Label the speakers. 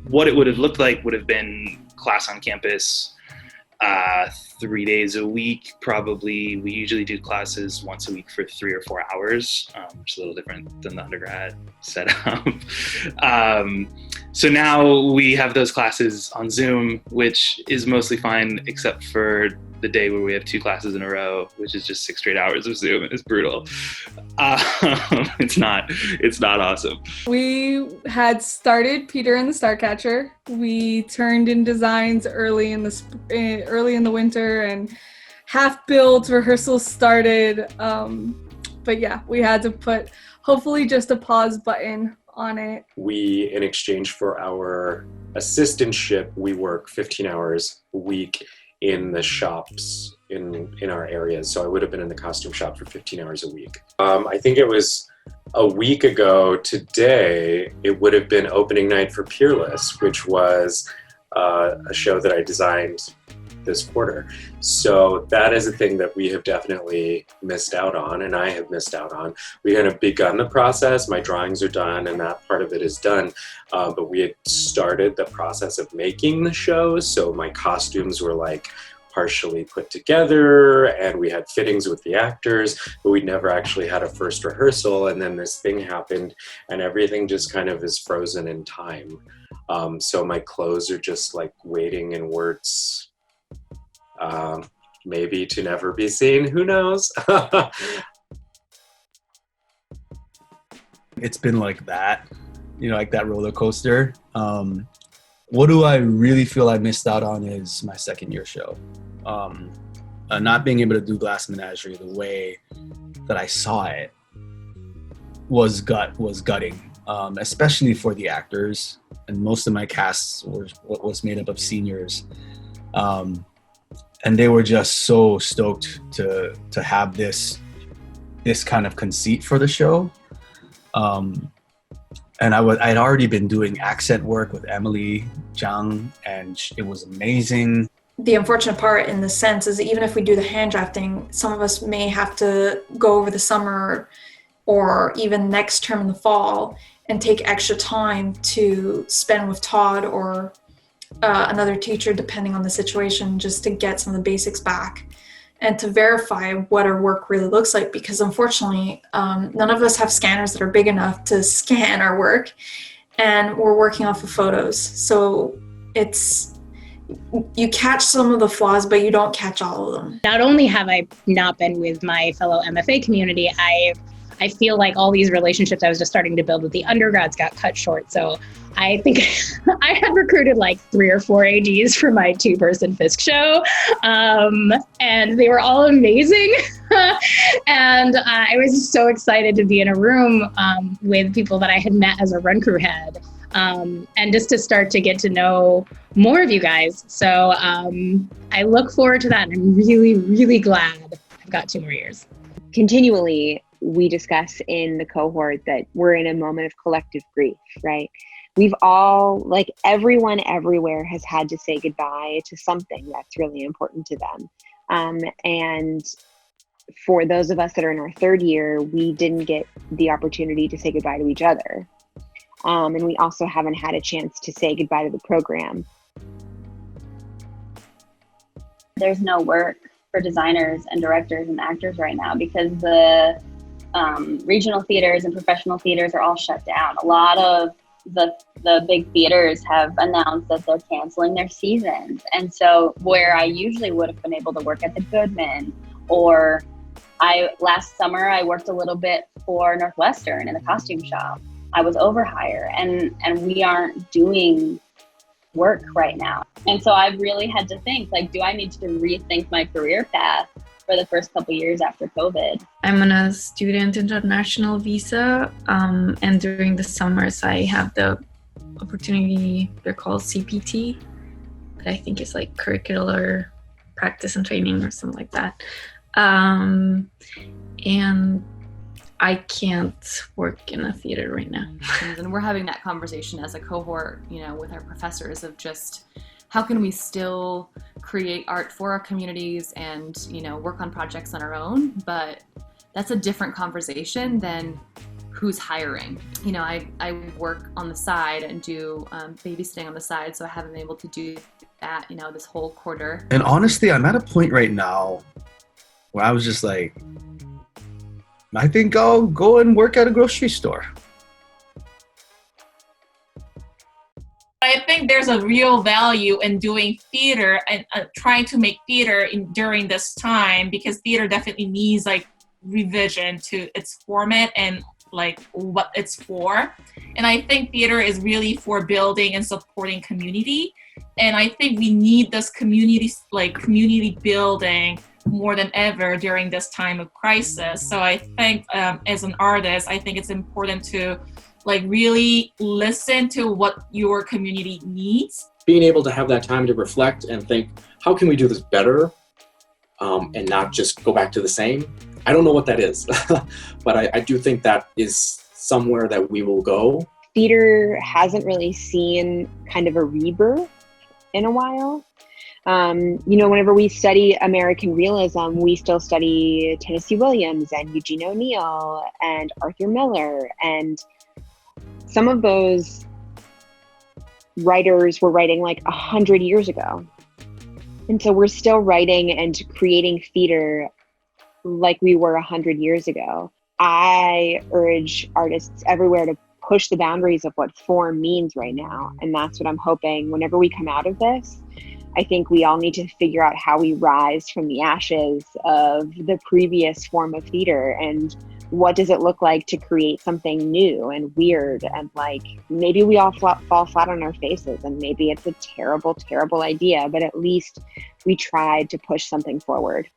Speaker 1: what it would have looked like would have been class on campus, 3 days a week, probably. We usually do classes once a week for 3 or 4 hours, which is a little different than the undergrad setup. So now we have those classes on Zoom, which is mostly fine, except for the day where we have 2 classes in a row, which is just 6 straight hours of Zoom. It's brutal. It's not awesome.
Speaker 2: We had started Peter and the Starcatcher. We turned in designs early in the winter, and half built rehearsals started. But yeah, we had to put hopefully just a pause button on it.
Speaker 3: We, in exchange for our assistantship, we work 15 hours a week in the shops in our areas. So I would have been in the costume shop for 15 hours a week. I think it was a week ago today, it would have been opening night for Peerless, which was a show that I designed this quarter. So that is a thing that we have definitely missed out on, and I have missed out on. We kind of begun the process, my drawings are done, and that part of it is done. But we had started the process of making the show, so my costumes were like partially put together, and we had fittings with the actors, but we never actually had a first rehearsal, and then this thing happened, and everything just kind of is frozen in time. So my clothes are just like waiting in words, maybe to never be seen, who knows?
Speaker 4: It's been like that, like that roller coaster. What do I really feel I missed out on is my second year show. Not being able to do Glass Menagerie the way that I saw it was gutting, especially for the actors. And most of my cast was made up of seniors. And they were just so stoked to have this kind of conceit for the show. And I'd already been doing accent work with Emily Zhang, and it was amazing.
Speaker 5: The unfortunate part in the sense is that even if we do the hand drafting, some of us may have to go over the summer or even next term in the fall and take extra time to spend with Todd or another teacher, depending on the situation, just to get some of the basics back and to verify what our work really looks like, because unfortunately none of us have scanners that are big enough to scan our work, and we're working off of photos. So you catch some of the flaws, but you don't catch all of them.
Speaker 6: Not only have I not been with my fellow MFA community, I feel like all these relationships I was just starting to build with the undergrads got cut short. So I think I had recruited like 3 or 4 ADs for my 2-person Fisk show. And they were all amazing. And I was so excited to be in a room with people that I had met as a run crew head. And just to start to get to know more of you guys. So I look forward to that. And I'm really, really glad I've got 2 more years.
Speaker 7: Continually, we discuss in the cohort that we're in a moment of collective grief, right? We've all, like everyone everywhere has had to say goodbye to something that's really important to them. And for those of us that are in our 3rd year, we didn't get the opportunity to say goodbye to each other. And we also haven't had a chance to say goodbye to the program.
Speaker 8: There's no work for designers and directors and actors right now because the regional theaters and professional theaters are all shut down. A lot of the big theaters have announced that they're canceling their seasons. And so where I usually would have been able to work at the Goodman, or last summer I worked a little bit for Northwestern in the costume shop. I was overhire, and we aren't doing work right now. And so I've really had to think, like, do I need to rethink my career path for the first couple years after COVID?
Speaker 9: I'm on a student international visa, and during the summers I have the opportunity, they're called CPT, that I think is like curricular practice and training or something like that. And I can't work in a theater right now.
Speaker 10: And we're having that conversation as a cohort, with our professors of just how can we still create art for our communities and, work on projects on our own. But that's a different conversation than who's hiring. You know, I work on the side and do babysitting on the side, so I haven't been able to do that, you know, this whole quarter.
Speaker 4: And honestly, I'm at a point right now where I was just like, I think I'll go and work at a grocery store.
Speaker 11: I think there's a real value in doing theater and trying to make theater during this time, because theater definitely needs like revision to its format and like what it's for. And I think theater is really for building and supporting community. And I think we need this community building more than ever during this time of crisis. So I think as an artist, I think it's important to like really listen to what your community needs.
Speaker 12: Being able to have that time to reflect and think, how can we do this better and not just go back to the same? I don't know what that is, but I do think that is somewhere that we will go.
Speaker 7: Theater hasn't really seen kind of a rebirth in a while. You know, whenever we study American realism, we still study Tennessee Williams and Eugene O'Neill and Arthur Miller, and some of those writers were writing like 100 years ago. And so we're still writing and creating theater like we were 100 years ago. I urge artists everywhere to push the boundaries of what form means right now. And that's what I'm hoping whenever we come out of this. I think we all need to figure out how we rise from the ashes of the previous form of theater, and what does it look like to create something new and weird, and like maybe we all fall flat on our faces, and maybe it's a terrible, terrible idea, but at least we tried to push something forward.